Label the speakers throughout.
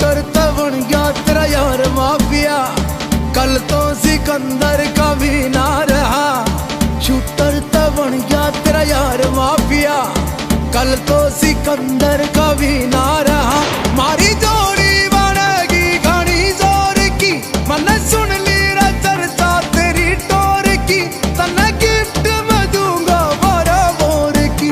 Speaker 1: Shooter तो बन गया तेरा यार माफिया, कल तो सिकंदर का भी ना रहा। शूटर तो बन गया तेरा यार माफिया, कल तो सिकंदर का भी ना रहा। मारी जोड़ी बनेगी घनी जोर की, मैंने सुन ली रे चर्चा तेरी टोर की। तन्ने गिफ्ट में दूंगा 12 बोर की,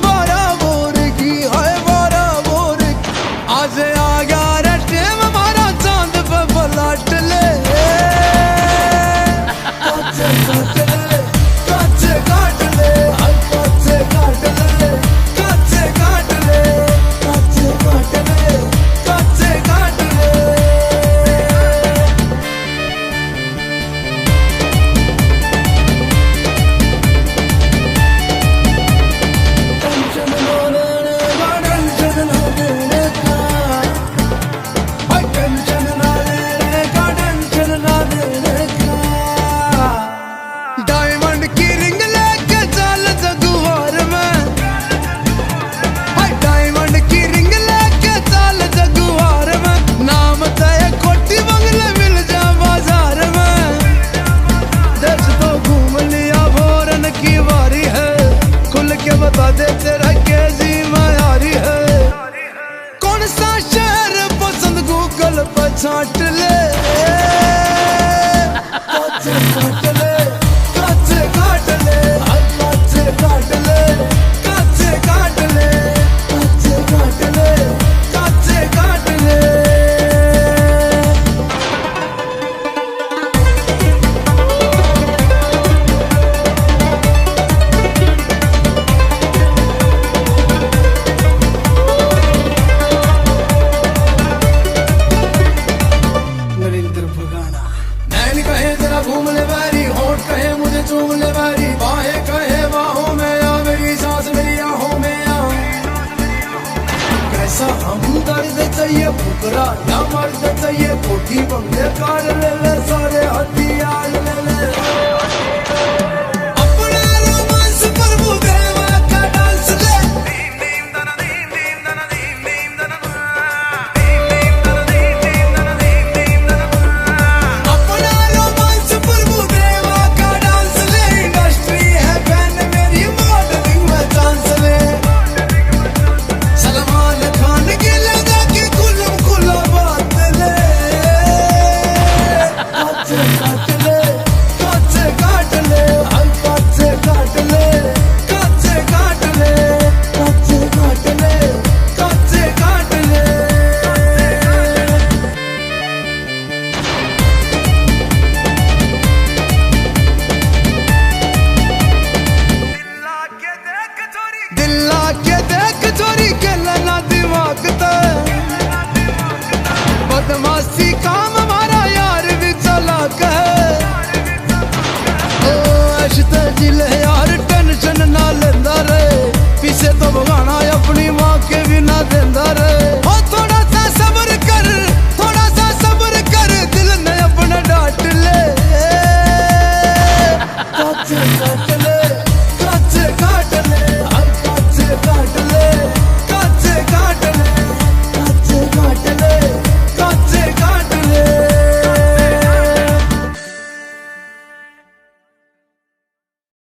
Speaker 1: 12 बोर की, हाय 12 बोर की। आज आ गया रे टेम हमारा चांद पे पलट ले। काचे काट ले, काचे काट ले, काचे काट ले, काचे काट ले, काचे काट ले, काचे काट ले। टेंशन ना लेने का, टेंशन ना देने का, हाय टेंशन ना लेने का, टेंशन ना देने का। डायमंड की रिंग लेके चल जगुआर में, हाय डायमंड की रिंग लेके चल जगुआर में। नाम तय कोठी बंगले मिल जा बाजार में। देश तो घूम लिया फौरन की बारी है, खुल के बता दे तेरा केजी मायारी है। कौन सा शहर पसंद गूगल पर छांट ले। काचे काट ले, काचे काट ले, काचे काट ले, काचे काट ले, काचे काट ले, काचे काट ले। नरेंद्र भगाना। नैन कहे जरा घूम ले बारी, होठ कहे मुझे चूम ले बारी, बाहें कहे बाहों में आ, मेरी सांस मेरी आहों में आ। कैसा हम दर्द चाहिए फुकरा या मर्द चाहिए, कोठी बंगले कार ले ले, सारे हथियार ले ले।